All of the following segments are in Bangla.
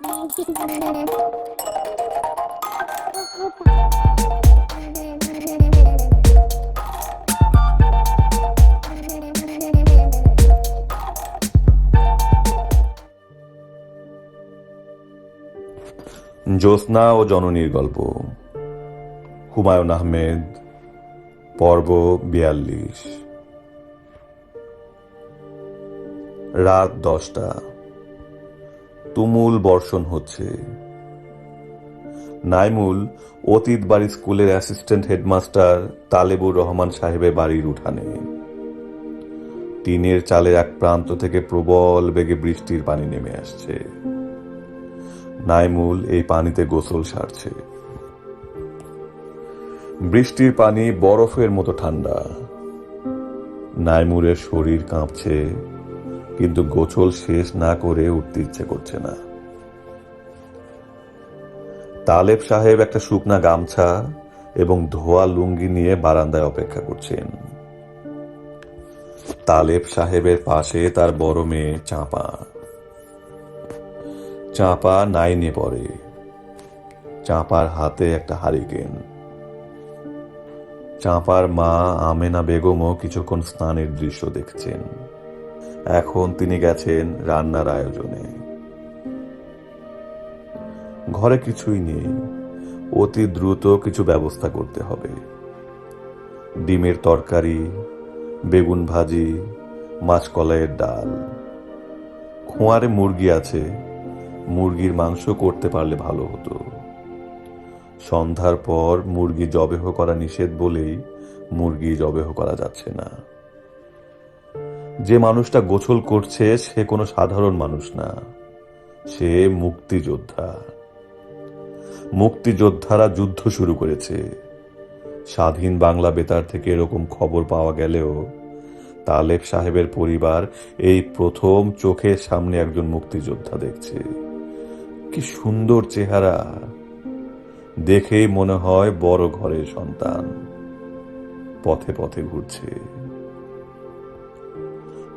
জ্যোৎস্না ও জননীর গল্প, হুমায়ুন আহমেদ, পর্ব ৪২। রাত ১০টা। তুমুল বর্ষণ হচ্ছে। নাইমুল অতীত বাড়ি স্কুলের অ্যাসিস্ট্যান্ট হেডমাস্টার তালেবুর রহমান সাহেবের বাড়ির উঠানে। টিনের চালের এক প্রান্ত থেকে প্রবল বেগে বৃষ্টির পানি নেমে আসছে। নাইমুল এই পানিতে গোসল সারছে। বৃষ্টির পানি বরফের মতো ঠান্ডা। নাইমুলের শরীর কাঁপছে, কিন্তু গোসল শেষ না করে উঠতে ইচ্ছে করছে না। তালেব সাহেব একটা শুকনা গামছা এবং ধোয়া লুঙ্গি নিয়ে বারান্দায় অপেক্ষা করছেন। তালেব সাহেবের পাশে তার বড় মেয়ে চাঁপা। চাঁপা 9-এ পড়ে। চাঁপার হাতে একটা হারিকেন। চাঁপার মা আমেনা বেগমও কিছুক্ষণ স্নানের দৃশ্য দেখছেন। এখন তিনি গেছেন রান্নার আয়োজনে। ঘরে কিছুই নেই। অতি দ্রুত কিছু ব্যবস্থা করতে হবে। ডিমের তরকারি, বেগুন ভাজি, মাছকলাইয়ের ডাল। খোঁয়ারে মুরগি আছে, মুরগির মাংস করতে পারলে ভালো হতো। সন্ধ্যার পর মুরগি জবেহ করা নিষেধ বলেই মুরগি জবেহ করা যাচ্ছে না। যে মানুষটা গোসল করছে সে কোনো সাধারণ মানুষ না, সে মুক্তিযোদ্ধা। মুক্তিযোদ্ধারা যুদ্ধ শুরু করেছে। স্বাধীন বাংলা বেতার থেকে এরকম খবর পাওয়া গেলেও তালেব সাহেবের পরিবার এই প্রথম চোখের সামনে একজন মুক্তিযোদ্ধা দেখছে। কি সুন্দর চেহারা, দেখেই মনে হয় বড় ঘরের সন্তান। পথে পথে ঘুরছে।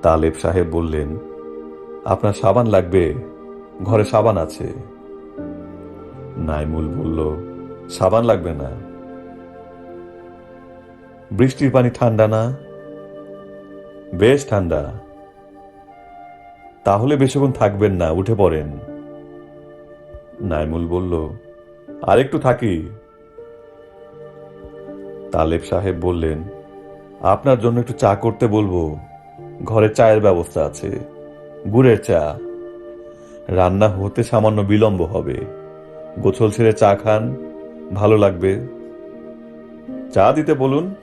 তালেব সাহেব বললেন, আপনার সাবান লাগবে? ঘরে সাবান আছে। নাইমুল বলল, সাবান লাগবে না। বৃষ্টির পানি ঠান্ডা না? বেশ ঠান্ডা। তাহলে বেশিক্ষণ থাকবেন না, উঠে পড়েন। নাইমুল বলল, আরেকটু থাকি। তালেব সাহেব বললেন, আপনার জন্য একটু চা করতে বলবো? ঘরে চায়ের ব্যবস্থা আছে, গুড়ের চা। রান্না হতে সামান্য বিলম্ব হবে। গোসল ছেড়ে চা খান, ভালো লাগবে। চা দিতে বলুন।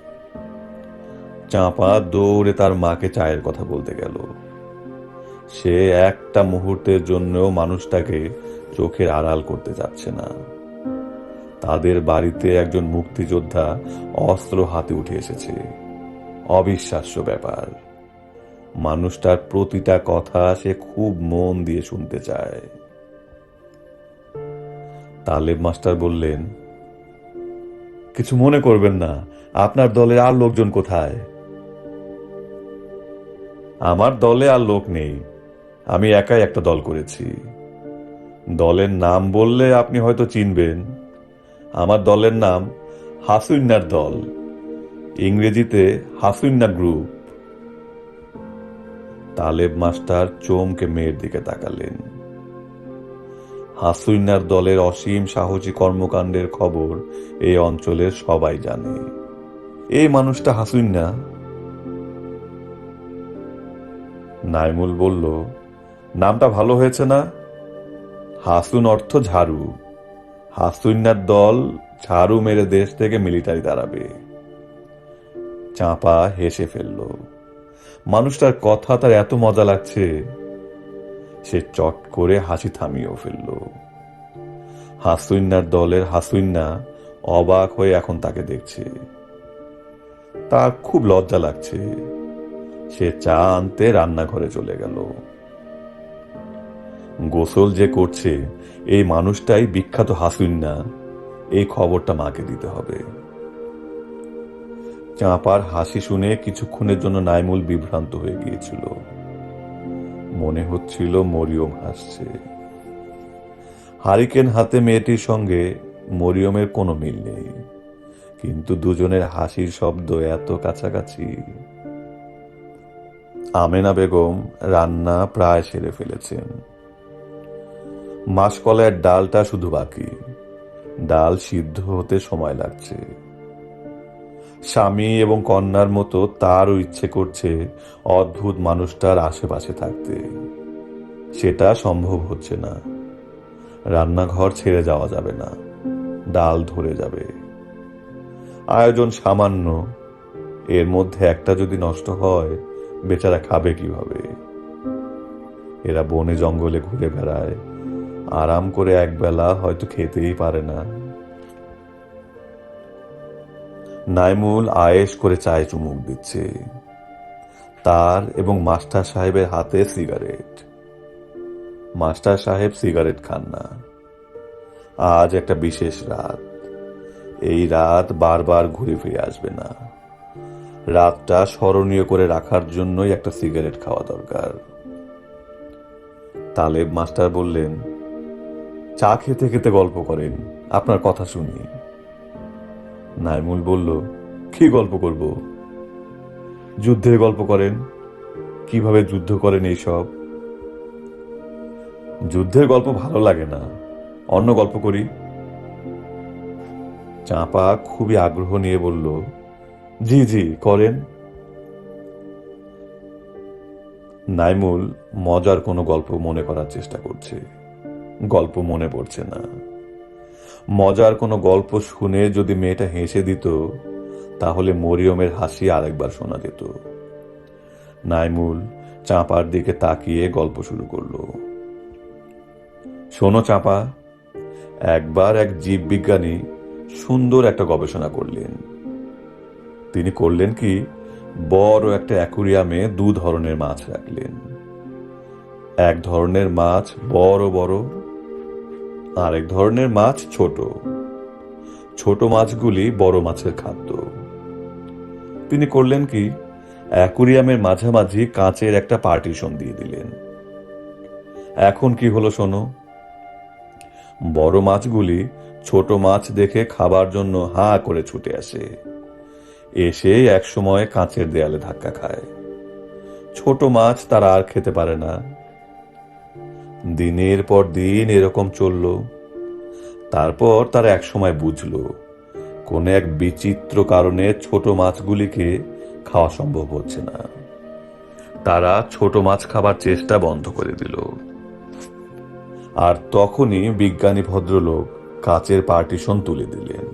চাঁপা দৌড়ে তার মাকে চায়ের কথা বলতে গেল। সে একটা মুহূর্তের জন্য মানুষটাকে চোখের আড়াল করতে যাচ্ছে না। তাদের বাড়িতে একজন মুক্তিযোদ্ধা অস্ত্র হাতে উঠে এসেছে। অবিশ্বাস্য ব্যাপার। মানুষটার প্রতিটা কথা সে খুব মন দিয়ে শুনতে চায়। তালেব মাস্টার বললেন, কিছু মনে করবেন না, আপনার দলে আর লোকজন কোথায়? আমার দলে আর লোক নেই, আমি একাই একটা দল করেছি। দলের নাম বললে আপনি হয়তো চিনবেন। আমার দলের নাম হাসুইন্নার দল, ইংরেজিতে হাসুইন্না গ্রুপ। তালেব মাস্টার চমকে মেয়ের দিকে তাকালেন। হাসুইন্নার দলের অসীম সাহসী কর্মকাণ্ডের খবর এই অঞ্চলের সবাই জানে। এই মানুষটা হাসুইন্না? নাইমুল বলল, নামটা ভালো হয়েছে না? হাসুন অর্থ ঝাড়ু। হাসুইন্নার দল ঝাড়ু মেরে দেশ থেকে মিলিটারি দাঁড়াবে। চাঁপা হেসে ফেলল। মানুষটার কথা তার এত মজা লাগছে, সে চট করে হাসি থামিয়েও ফেলল। হাসুইন্নার দলের হাসুইন্না অবাক হয়ে এখন তাকে দেখছে। তার খুব লজ্জা লাগছে। সে চা আনতে রান্নাঘরে চলে গেল। গোসল যে করছে এই মানুষটাই বিখ্যাত হাসুইন্না, এই খবরটা মাকে দিতে হবে। চাঁপার হাসি শুনে কিছুক্ষণের জন্য নাইমুল বিভ্রান্ত হয়ে গিয়েছিল। মনে হচ্ছিল মরিয়ম হাসছে। হারিকেন হাতে মেয়েটির সঙ্গে মরিয়মের কোনো মিল নেই, কিন্তু দুজনের হাসির শব্দ এত কাছাকাছি। আমেনা বেগম রান্না প্রায় সেরে ফেলেছেন। মাসকলাইয়ের ডালটা শুধু বাকি। ডাল সিদ্ধ হতে সময় লাগছে। স্বামী এবং কন্যার মতো তারও ইচ্ছে করছে অদ্ভুত মানুষটার আশেপাশে থাকতে। সেটা সম্ভব হচ্ছে না। রান্নাঘর ছেড়ে যাওয়া যাবে না, ডাল ধরে যাবে। আয়োজন সামান্য, এর মধ্যে একটা যদি নষ্ট হয় বেচারা খাবে কিভাবে? এরা বনে জঙ্গলে ঘুরে বেড়ায়, আরাম করে একবেলা হয়তো খেতেই পারে না। নাইমুল আয়েশ করে চায়ে চুমুক দিচ্ছে। তার এবং মাস্টার সাহেবের হাতে সিগারেট। মাস্টার সাহেব সিগারেট খান না। আজ একটা বিশেষ রাত। এই রাত বারবার ঘুরে ফিরে আসবে না। রাতটা স্মরণীয় করে রাখার জন্যই একটা সিগারেট খাওয়া দরকার। তালেব মাস্টার বললেন, চা খেতে খেতে গল্প করেন, আপনার কথা শুনি। নাইমুল বলল, কি গল্প করব? যুদ্ধের গল্প করেন। কিভাবে যুদ্ধ করেন এইসব? যুদ্ধের গল্প ভালো লাগে না, অন্য গল্প করি। চাঁপা খুবই আগ্রহ নিয়ে বলল, জি জি করেন। নাইমুল মজার কোনো গল্প মনে করার চেষ্টা করছে। গল্প মনে পড়ছে না। মজার কোনো গল্প শুনে যদি মেয়েটা হেসে দিত, তাহলে মরিয়মের হাসি আরেকবার শোনা যেত। নাইমুল চাঁপার দিকে তাকিয়ে গল্প শুরু করলো। শোনো চাঁপা, একবার এক জীববিজ্ঞানী সুন্দর একটা গবেষণা করলেন। তিনি করলেন কি, বড় একটা অ্যাকুরিয়ামে দু ধরনের মাছ রাখলেন। এক ধরনের মাছ বড় বড়, আরেক ধরনের মাছ ছোট। ছোট মাছগুলি বড় মাছের খাদ্য। তিনি করলেন কি, অ্যাকুরিয়ামের মাঝামাঝি কাঁচের একটা পার্টিশন দিয়ে দিলেন। এখন কি হলো শোনো। বড় মাছগুলি ছোট মাছ দেখে খাবার জন্য হাঁ করে ছুটে আসে। এসে একসময় কাঁচের দেয়ালে ধাক্কা খায়। ছোট মাছ তারা আর খেতে পারে না। দিনের পর দিন এরকম চলল। তারপর তারা একসময় বুঝল, কোন এক বিচিত্র কারণে ছোট মাছগুলিকে খাওয়া সম্ভব হচ্ছে না। তারা ছোট মাছ খাবার চেষ্টা বন্ধ করে দিল। আর তখনই বিজ্ঞানী ভদ্রলোক কাচের পার্টিশন তুলে দিলেন।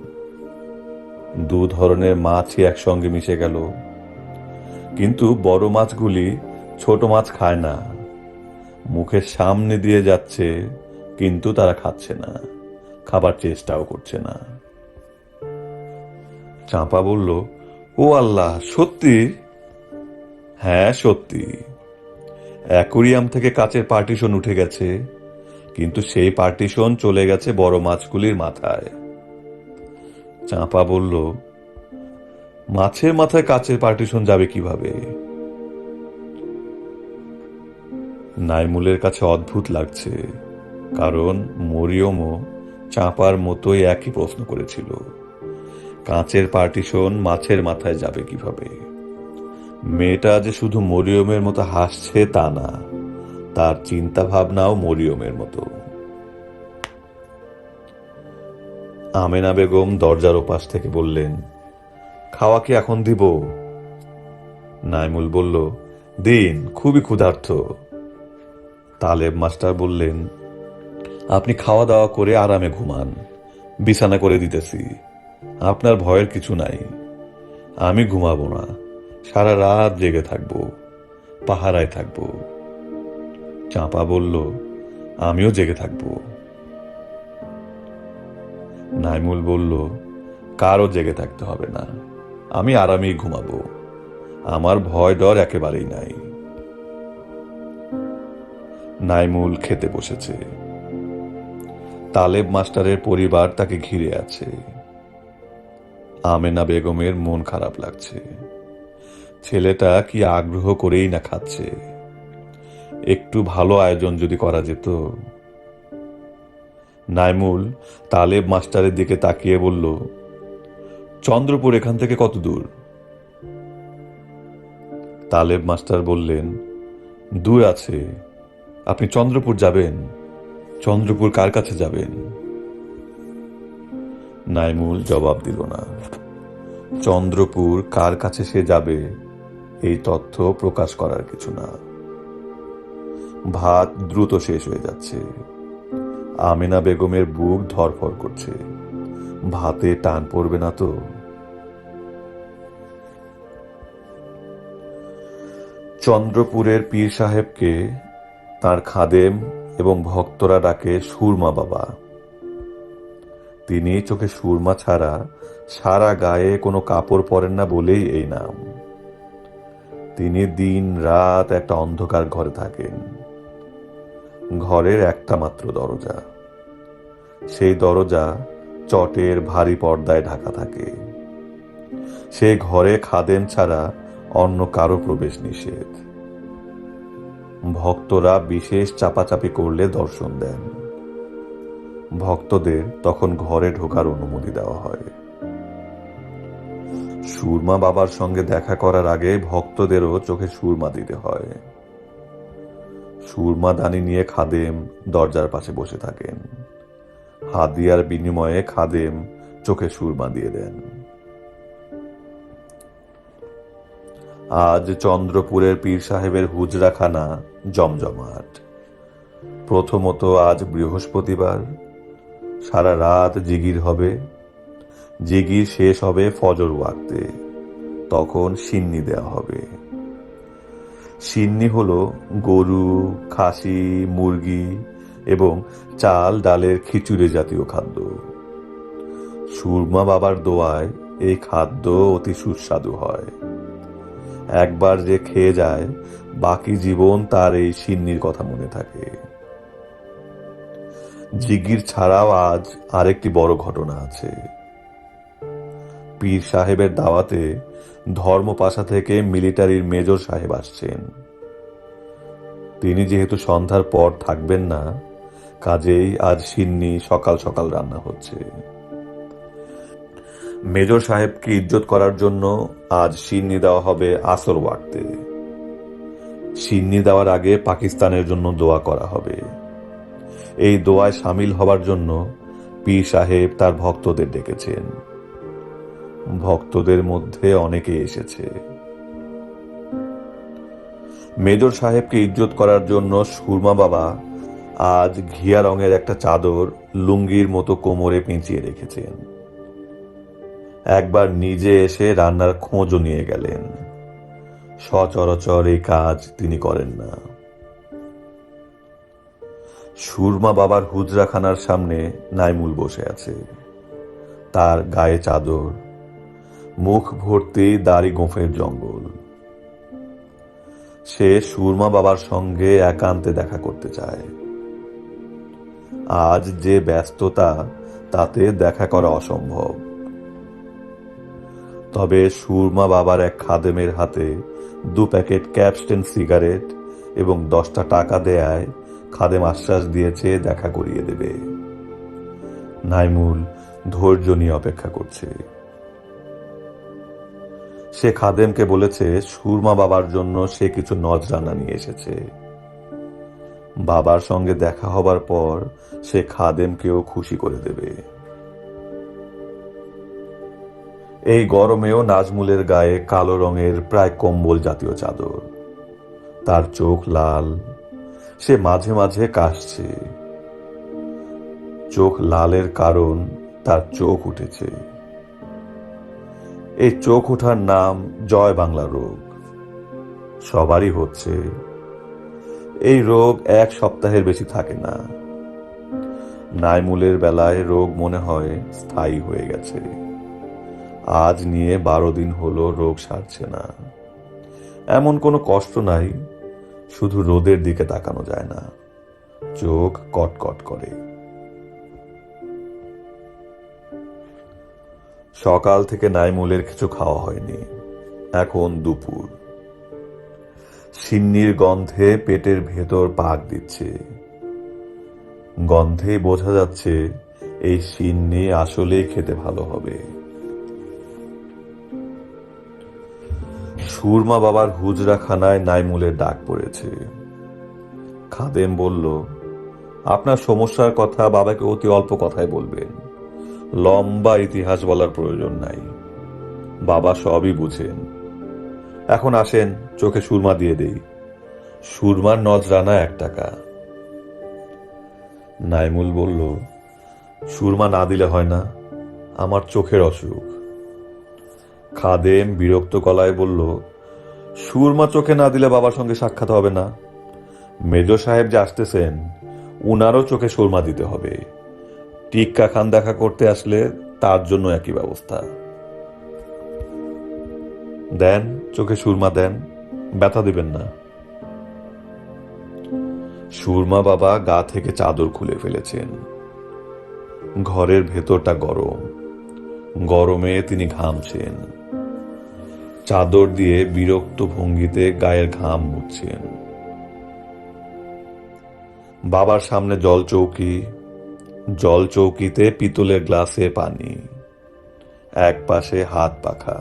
দু ধরনের মাছই একসঙ্গে মিশে গেল। কিন্তু বড় মাছগুলি ছোট মাছ খায় না। মুখের সামনে দিয়ে যাচ্ছে, কিন্তু তারা খাচ্ছে না, খাবার চেষ্টাও করছে না। চাঁপা বলল, ও আল্লাহ, সত্যি? হ্যাঁ সত্যি। অ্যাকুরিয়াম থেকে কাচের পার্টিশন উঠে গেছে, কিন্তু সেই পার্টিশন চলে গেছে বড় মাছগুলির মাথায়। চাঁপা বলল, মাছের মাথায় কাচের পার্টিশন যাবে কিভাবে? নাইমুলের কাছে অদ্ভুত লাগছে, কারণ মরিয়মও চাঁপার মতোই একই প্রশ্ন করেছিল। কাঁচের পার্টিশন মাছের মাথায় যাবে কিভাবে? মেয়েটা যে শুধু মরিয়মের মতো হাসছে তা না, তার চিন্তা ভাবনাও মরিয়মের মতো। আমেনা বেগম দরজার ওপাশ থেকে বললেন, খাওয়া কি এখন দিব? নাইমুল বলল, দিন, খুবই ক্ষুধার্ত। তালেব মাস্টার বললেন, আপনি খাওয়া দাওয়া করে আরামে ঘুমান, বিছানা করে দিতেছি। আপনার ভয়ের কিছু নাই। আমি ঘুমাবো না, সারা রাত জেগে থাকবো, পাহারায় থাকবো। চাঁপা বলল, আমিও জেগে থাকবো। নাইমুল বলল, কারও জেগে থাকতে হবে না, আমি আরামেই ঘুমাবো। আমার ভয় ডর একেবারেই নাই। নাইমুল খেতে বসেছে। তালেব মাস্টারের পরিবার তাকে ঘিরে আছে। আমেনা বেগমের মন খারাপ লাগছে। ছেলেটা কি আগ্রহ করেই না খাচ্ছে। একটু ভালো আয়োজন যদি করা যেত। নাইমুল তালেব মাস্টারের দিকে তাকিয়ে বলল, চন্দ্রপুর এখান থেকে কত দূর? তালেব মাস্টার বললেন, দূর আছে। আপনি চন্দ্রপুর যাবেন? চন্দ্রপুর কার কাছে যাবেন? নাইমুল জবাব দিল না। চন্দ্রপুর কার কাছে সে যাবে এই তথ্য প্রকাশ করার কিছু না। ভাত দ্রুত শেষ হয়ে যাচ্ছে। আমেনা বেগমের বুক ধড়ফড় করছে। ভাতে টান পড়বে না তো? চন্দ্রপুরের পীর সাহেবকে তার খাদেম এবং ভক্তরা ডাকে সুরমা বাবা। তিনি চোখে সুরমা ছাড়া সারা গায়ে কোনো কাপড় পরেন না বলেই এই নাম। তিনি দিন রাত একটা অন্ধকার ঘরে থাকেন। ঘরের একটা মাত্র দরজা। সেই দরজা চটের ভারী পর্দায় ঢাকা থাকে। সেই ঘরে খাদেম ছাড়া অন্য কারো প্রবেশ নিষেধ। ভক্তরা বিশেষ চাপাচাপি করলে দর্শন দেন। ভক্তদের তখন ঘরে ঢোকার অনুমতি দেওয়া হয়। সুরমা বাবার সঙ্গে দেখা করার আগে ভক্তদেরও চোখে সুরমা দিতে হয়। সুরমা দানি নিয়ে খাদেম দরজার পাশে বসে থাকেন। হাদিয়ার বিনিময়ে খাদেম চোখে সুরমা দিয়ে দেন। আজ চন্দ্রপুরের পীর সাহেবের হুজরাখানা জমজমাট। প্রথমত আজ বৃহস্পতিবার, সারা রাত জিগির হবে। জিগির শেষ হবে ফজর ওয়াক্তে, তখন সিন্নি দেওয়া হবে। সিন্নি হলো গরু, খাসি, মুরগি এবং চাল ডালের খিচুড়ি জাতীয় খাদ্য। সুরমা বাবার দোয়ায় এই খাদ্য অতি সুস্বাদু হয়। একবার যে খেয়ে যায় বাকি জীবন তার এই সিন্নির কথা মনে থাকে। জিগির ছাড়াও আজ আরেকটি বড় ঘটনা আছে। পীর সাহেবের দাওয়াতে ধর্মপাশা থেকে মিলিটারির মেজর সাহেব আসছেন। তিনি যেহেতু সন্ধ্যার পর থাকবেন না, কাজেই আজ সিন্নি সকাল সকাল রান্না হচ্ছে। মেজর সাহেবকে ইজ্জত করার জন্য আজ সিন্নি দেওয়া হবে আসর ওয়াক্তে। সিন্নি দেওয়ার আগে পাকিস্তানের জন্য দোয়া করা হবে। এই দোয়ায় সামিল হবার জন্য পীর সাহেব তার ভক্তদের ডেকেছেন। ভক্তদের মধ্যে অনেকে এসেছে। মেজর সাহেবকে ইজ্জত করার জন্য সুরমা বাবা আজ ঘিয়া রঙের একটা চাদর লুঙ্গির মতো কোমরে পেঁচিয়ে রেখেছেন। একবার নিজে এসে রান্নার খোঁজও নিয়ে গেলেন। সচরাচর এই কাজ তিনি করেন না। সুরমা বাবার হুজরাখানার সামনে নাইমুল বসে আছে। তার গায়ে চাদর, মুখ ভর্তি দাড়ি গোঁফের জঙ্গল। সে সুরমা বাবার সঙ্গে একান্তে দেখা করতে চায়। আজ যে ব্যস্ততা, তাতে দেখা করা অসম্ভব। তবে সুরমা বাবার এক খাদেমের হাতে 2 প্যাকেট ক্যাপস্টেন সিগারেট এবং 10টা টাকা দেয়ায় খাদেম আশ্বাস দিয়েছে দেখা করিয়ে দেবে। নাইমুল ধৈর্য নিয়ে অপেক্ষা করছে। সে খাদেমকে বলেছে সুরমা বাবার জন্য সে কিছু নজরানা নিয়ে এসেছে। বাবার সঙ্গে দেখা হবার পর সে খাদেমকেও খুশি করে দেবে। এই গরমেও নাজমুলের গায়ে কালো রঙের প্রায় কম্বল জাতীয় চাদর। তার চোখ লাল। সে মাঝে মাঝে কাশছে। চোখ লালের কারণ তার চোখ উঠেছে। এই চোখ ওঠার নাম জয় বাংলা রোগ। সবারই হচ্ছে। এই রোগ 1 সপ্তাহের বেশি থাকে না। নাইমুলের বেলায় রোগ মনে হয় স্থায়ী হয়ে গেছে। আজ নিয়ে 12 দিন হলো রোগ সারছে না। এমন কোনো কষ্ট নাই, শুধু রোদের দিকে তাকানো যায় না। চোখ কটকট করে। সকাল থেকে নাইমুলের কিছু খাওয়া হয়নি। এখন দুপুর। সিন্নির গন্ধে পেটের ভেতর পাক দিচ্ছে। গন্ধেই বোঝা যাচ্ছে এই সিন্নি আসলেই খেতে ভালো হবে। সুরমা বাবার হুজরাখানায় নাইমুলের ডাক পড়েছে। খাদেম বলল, আপনার সমস্যার কথা বাবাকে অতি অল্প কথায় বলবেন, লম্বা ইতিহাস বলার প্রয়োজন নাই, বাবা সবই বুঝেন। এখন আসেন, চোখে সুরমা দিয়ে দেই। সুরমার নজরানা 1 টাকা। নাইমুল বলল, সুরমা না দিলে হয় না, আমার চোখের অসুখ। খাদেম বিরক্ত গলায় বলল, সুরমা চোখে না দিলে বাবার সঙ্গে সাক্ষাৎ হবে না। মেজো সাহেব যে আসতেছেন, উনারও চোখে সুরমা দিতে হবে। টিক্কা খান দেখা করতে আসলে তার জন্য একই ব্যবস্থা। দেন, চোখে সুরমা দেন, ব্যথা দিবেন না। সুরমা বাবা গা থেকে চাদর খুলে ফেলেছেন। ঘরের ভেতরটা গরম, গরমে তিনি ঘামছেন। চাদর দিয়ে বিরক্ত ভঙ্গিতে গায়ের ঘাম মুছছেন। বাবার সামনে জল চৌকিতে পিতলের গ্লাসে পানি, এক পাশে হাত পাখা।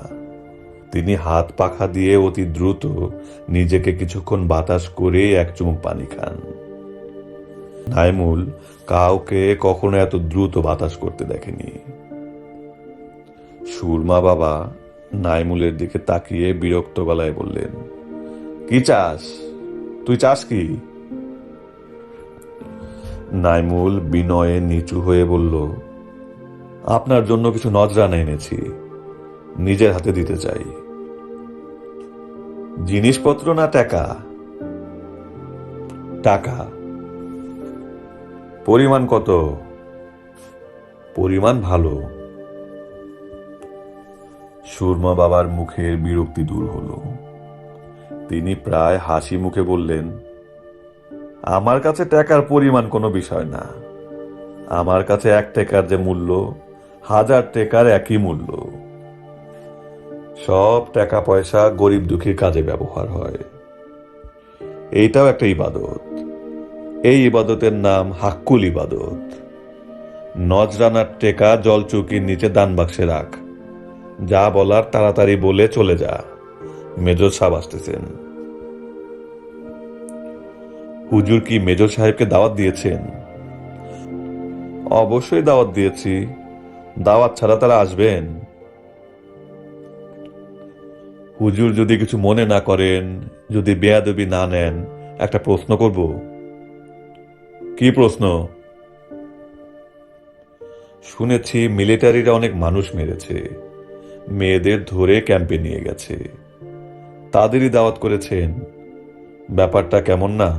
তিনি হাত পাখা দিয়ে অতি দ্রুত নিজেকে কিছুক্ষণ বাতাস করে এক চুমুক পানি খান। নাইমুল কাউকে কখনো এত দ্রুত বাতাস করতে দেখেনি। সুরমা বাবা নাইমুলের দিকে তাকিয়ে বিরক্ত গলায় বললেন, কি চাস? তুই চাস কি? নাইমুল বিনয়ে নিচু হয়ে বলল, আপনার জন্য কিছু নজরানা এনেছি, নিজের হাতে দিতে চাই। জিনিসপত্র না টাকা? টাকা। পরিমাণ কত? পরিমাণ ভালো। সুরমা বাবার মুখের বিরক্তি দূর হলো। তিনি প্রায় হাসি মুখে বললেন, আমার কাছে টাকার পরিমাণ কোনো বিষয় না। আমার কাছে 1 টাকার যে মূল্য, 1000 টাকার একই মূল্য। সব টাকা পয়সা গরিব দুঃখীর কাজে ব্যবহার হয়। এইটাও একটা ইবাদত। এই ইবাদতের নাম হাক্কুল ইবাদত। নজরানার টেকা জল চৌকির নিচে দান বাক্সে রাখ। যা বলার তাড়াতাড়ি বলে চলে যা, মেজর সাহেব আসতেছেন। হুজুর কি মেজর সাহেবকে দাওয়াত দিয়েছেন? অবশ্যই দাওয়াত দিয়েছি। দাওয়াত ছাড়া তারা আসবেন? হুজুর যদি কিছু মনে না করেন, যদি বেয়াদবি না নেন, একটা প্রশ্ন করব। কি প্রশ্ন? শুনেছি মিলিটারিরা অনেক মানুষ মেরেছে, মেয়েদের ধরে ক্যাম্পে নিয়ে গেছে, তাদেরই দাওয়াত করেছেন। ব্যাপারটা কেমন না?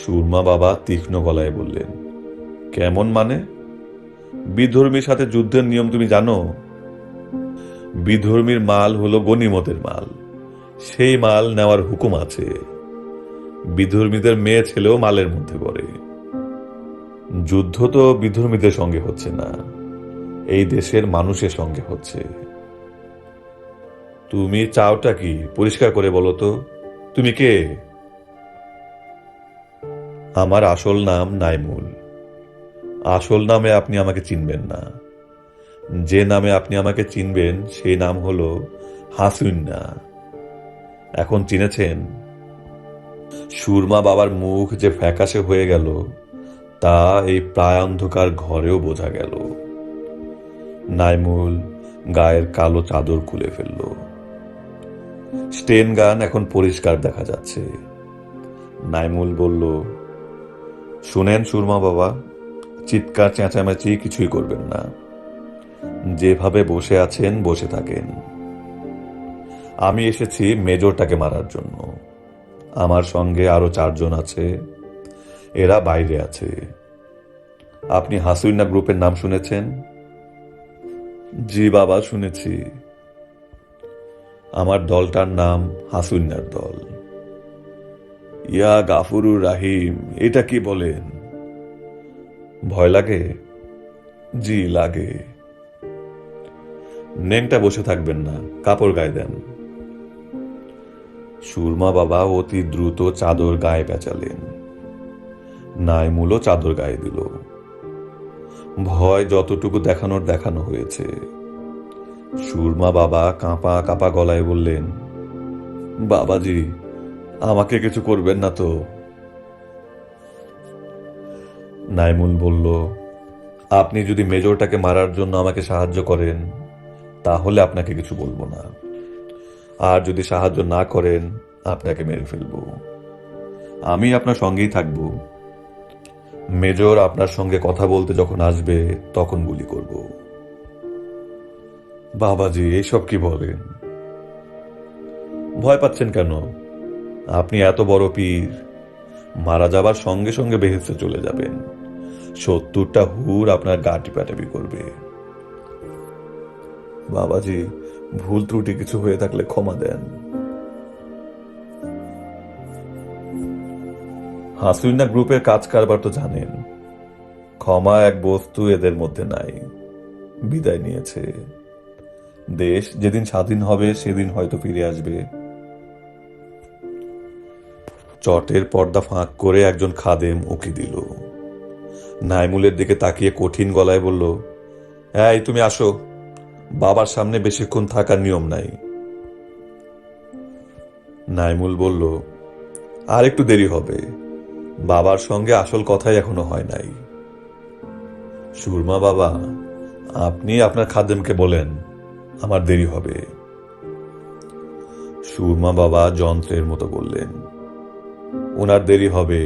সুরমা বাবা তীক্ষ্ণ গলায় বললেন, কেমন মানে? বিধর্মীর সাথে যুদ্ধের নিয়ম তুমি জানো? বিধর্মীর মাল হলো গনিমতের মাল, সেই মাল নেওয়ার হুকুম আছে। বিধর্মীদের মেয়ে ছেলেও মালের মধ্যে পড়ে। যুদ্ধ তো বিধর্মীদের সঙ্গে হচ্ছে না, এই দেশের মানুষের সঙ্গে হচ্ছে। তুমি চাওটা কি পরিষ্কার করে বলো তো, তুমি কে? আমার আসল নাম নাইমুল। আসল নামে আপনি আমাকে চিনবেন না। যে নামে আপনি আমাকে চিনবেন সেই নাম হলো হাসুইন্না। এখন চিনেছেন? সুরমা বাবার মুখ যে ফ্যাকাশে হয়ে গেল, তা এই প্রায় অন্ধকার ঘরেও বোঝা গেল। নাইমুল গায়ের কালো চাদর খুলে ফেলল। স্টেন গান এখন পরিষ্কার দেখা যাচ্ছে। নাইমুল বলল, শুনেন সুরমা বাবা, চিৎকার চেঁচামেচি কিছুই করবেন না। যেভাবে বসে আছেন বসে থাকেন। আমি এসেছি মেজরটাকে মারার জন্য। আমার সঙ্গে আরো 4 জন আছে, এরা বাইরে আছে। আপনি হাসুইনা গ্রুপের নাম শুনেছেন? জি বাবা, শুনেছি। আমার দলটার নাম হাসুইনার দল। ইয়া গাফুরুর রাহিম, এটা কি বলেন? ভয় লাগে? জি লাগে। নেংটা বসে থাকবেন না, কাপড় গায়ে দেন। সুরমা বাবা অতি দ্রুত চাদর গায়ে পেঁচালেন। নাইমুলও চাদর গায়ে দিল। ভয় যতটুকু দেখানোর দেখানো হয়েছে। সুরমা বাবা কাঁপা কাঁপা গলায় বললেন, বাবাজি, আমাকে কিছু করবেন না তো? নাইমুল বলল, আপনি যদি মেজরটাকে মারার জন্য আমাকে সাহায্য করেন তাহলে আপনাকে কিছু বলবো না, আর যদি সাহায্য না করেন আপনাকে মেরে ফেলবো। আমি আপনার সঙ্গেই থাকবো। মেজর আপনার সঙ্গে কথা বলতে যখন আসবে তখন গুলি করব। বাবাজি, এইসব কি বলেন? ভয় পাচ্ছেন কেন? আপনি এত বড় পীর, মারা যাবার সঙ্গে সঙ্গে বেহেশতে চলে যাবেন। 70টা হুর আপনার গা টিপাটাপি করবে। বাবাজি, ভুল ত্রুটি কিছু হয়ে থাকলে ক্ষমা দেন। হাসিনা গ্রুপের কাজ কারবার তো জানেন। ক্ষমা এক বস্তু এদের মধ্যে নাই। বিদায় নিয়েছে। দেশ যেদিন স্বাধীন হবে সেদিন হয়তো ফিরে আসবে। চটের পর্দা ফাঁক করে একজন খাদেম উকি দিল। নাইমুলের দিকে তাকিয়ে কঠিন গলায় বলল, এই তুমি আসো, বাবার সামনে বেশিক্ষণ থাকার নিয়ম নাই। নাইমুল বলল, আর একটু দেরি হবে, বাবার সঙ্গে আসল কথাই এখনো হয় নাই। সুরমা বাবা, আপনি আপনার খাদেমকে বলেন আমার দেরি হবে। সুরমা বাবা যন্ত্রের মতো বললেন, ওনার দেরি হবে,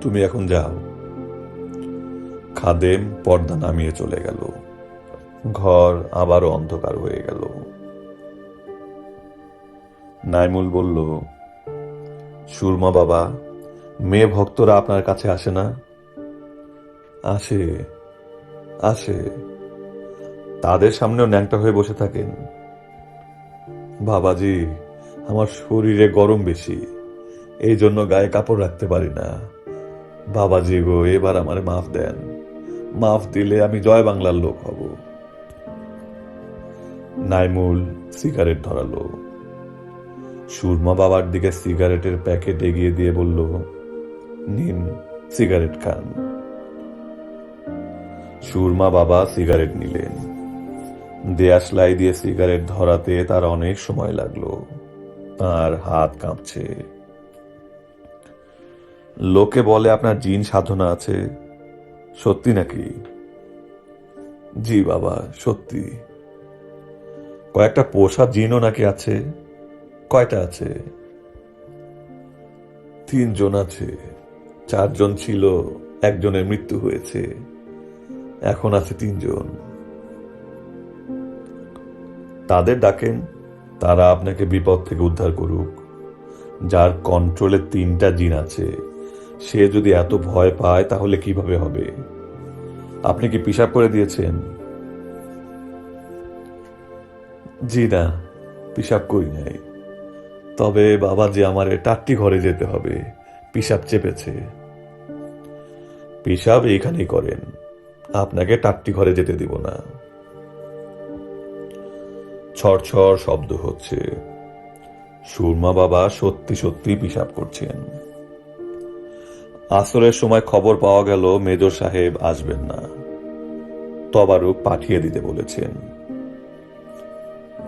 তুমি এখন যাও। খাদেম পর্দা নামিয়ে চলে গেল। ঘর আবারও অন্ধকার হয়ে গেল। নাইমুল বলল, সুরমা বাবা, মেয়ে ভক্তরা আপনার কাছে আসে না? আসে, আসে। তাদের সামনেও ন্যাংটা হয়ে বসে থাকেন? বাবাজি, আমার শরীরে গরম বেশি, এই জন্য গায়ে কাপড় রাখতে পারি না। বাবাজি গো, এবার আমারে মাফ দেন। মাফ দিলে আমি জয় বাংলার লোক হব। নাইমুল সিগারেট ধরালো। সুরমা বাবার দিকে সিগারেটের প্যাকেট এগিয়ে দিয়ে বলল, নিন, সিগারেট খান। সুরমা বাবা সিগারেট নিলেন। দেয়াশলাই দিয়ে সিগারেট ধরাতে তার অনেক সময় লাগলো। তার হাত কাঁপছে। লোকে বলে আপনার জিন সাধনা আছে, সত্যি নাকি? জি বাবা, সত্যি। কয়েকটা পোষা জিনও নাকি আছে? কয়টা আছে? 3 জন আছে। 4 জন ছিল, একজনের মৃত্যু হয়েছে, এখন আছে 3 জন। তাদের ডাকেন, তারা আপনাকে বিপদ থেকে উদ্ধার করুক। যার কন্ট্রোলে 3টা জিন আছে, সে যদি এত ভয় পায় তাহলে কিভাবে হবে? আপনি কি পিশাব করে দিয়েছেন? জি না, পিশাব করি নাই। তবে বাবাজি, আমার টাট্টি ঘরে যেতে হবে, পিশাব চেপেছে। পিশাব এইখানেই করেন, আপনাকে টাট্টি ঘরে যেতে দিব না। ছড়ছড় শব্দ হচ্ছে। সুরমা বাবা সত্যি সত্যি পিশাব করছেন। আসরের সময় খবর পাওয়া গেল মেজর সাহেব আসবেন না, তবারুক পাঠিয়ে দিতে বলেছেন।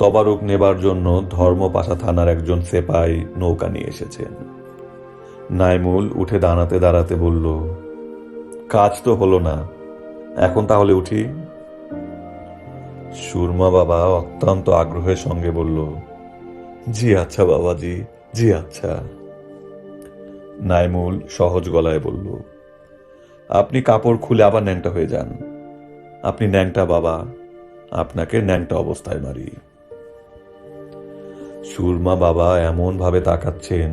তবারুক নেবার জন্য ধর্মপাশা থানার একজন সেপাই নৌকা নিয়ে এসেছেন। নাইমুল উঠে দাঁড়াতে দাঁড়াতে বলল, কাজ তো হলো না, এখন তাহলে উঠি। সুরমা বাবা অত্যন্ত আগ্রহের সঙ্গে বলল, জি আচ্ছা বাবাজি, জি আচ্ছা। নাইমুল সহজ গলায় বলল, আপনি কাপড় খুলে আবার ন্যাংটা হয়ে যান। আপনি ন্যাংটা বাবা, আপনাকে ন্যাংটা অবস্থায় মারি। সুরমা বাবা এমন ভাবে তাকাচ্ছেন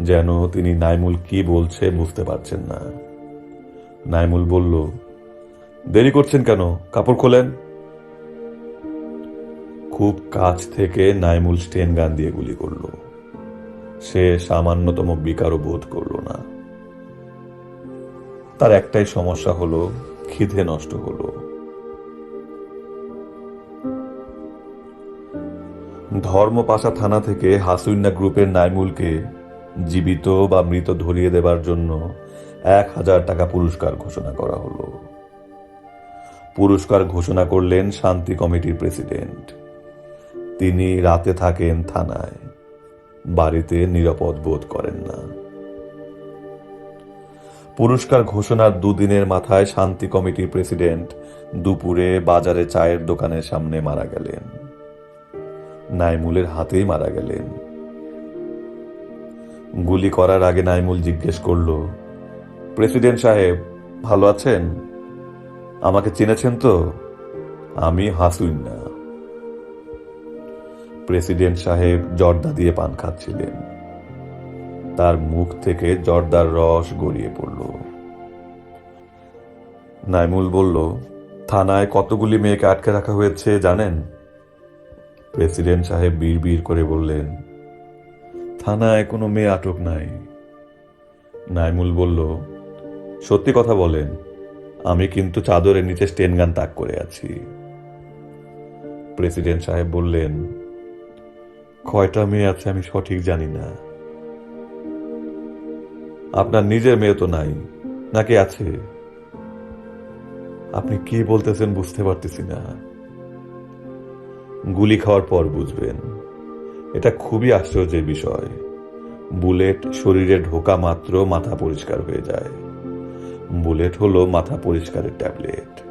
যেন তিনি নাইমুল কি বলছে বুঝতে পারছেন না। নাইমুল বলল, দেরি করছেন কেন, কাপড় খোলেন। খুব কাছ থেকে নাইমুল স্টেন গান দিয়ে গুলি করল। সে সামান্যতম বিকারও বোধ করল না। তার একটাই সমস্যা হলো, খিদে নষ্ট হলো। ধর্মপাশা থানা থেকে হাসুইন্না গ্রুপের নাইমুলকে জীবিত বা মৃত ধরিয়ে দেবার জন্য 1,000 টাকা পুরস্কার ঘোষণা করা হলো। পুরস্কার ঘোষণা করলেন শান্তি কমিটির প্রেসিডেন্ট। তিনি রাতে থাকেন থানায়, বাড়িতে নিরাপদ বোধ করেন না। পুরস্কার ঘোষণার দুদিনের মাথায় শান্তি কমিটির প্রেসিডেন্ট দুপুরে বাজারে চায়ের দোকানের সামনে মারা গেলেন। নাইমুলের হাতেই মারা গেলেন। গুলি করার আগে নাইমুল জিজ্ঞেস করল, প্রেসিডেন্ট সাহেব ভালো আছেন? আমাকে চিনেছেন তো? আমি হাসুইন না। প্রেসিডেন্ট সাহেব জর্দা দিয়ে পান খাচ্ছিলেন। তার মুখ থেকে জর্দার রস গড়িয়ে পড়ল। নাইমুল বলল, থানায় কতগুলি মেয়েকে আটকে রাখা হয়েছে জানেন? প্রেসিডেন্ট সাহেব বিড়বিড় করে বললেন, থানায় কোনো মেয়ে আটক নাই। নাইমুল বলল, সত্যি কথা বলেন, আমি কিন্তু চাদরের নিচে স্টেন গান তাক করে আছি। প্রেসিডেন্ট সাহেব বললেন, কয়টা মেয়ে আছে আমি সঠিক জানি না। আপনার নিজের মেয়ে তো নাই, নাকি আছে? আপনি কি বলতেছেন বুঝতে পারতেছি না। গুলি খাওয়ার পর বুঝবেন। এটা খুবই আশ্চর্যের বিষয়। বুলেট শরীরে ঢোকা মাত্র মাথা পরিষ্কার হয়ে যায়। বুলেট হলো মাথা পরিষ্কারের ট্যাবলেট।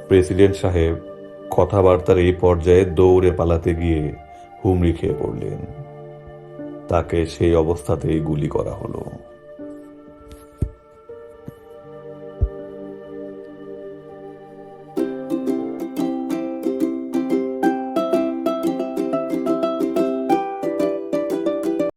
প্রেসিডেন্ট সাহেব কথাবার্তার এই পর্যায়ে দৌড়ে পালাতে গিয়ে হুমড়ি খেয়ে পড়লেন। তাকে সেই অবস্থাতেই গুলি করা হলো।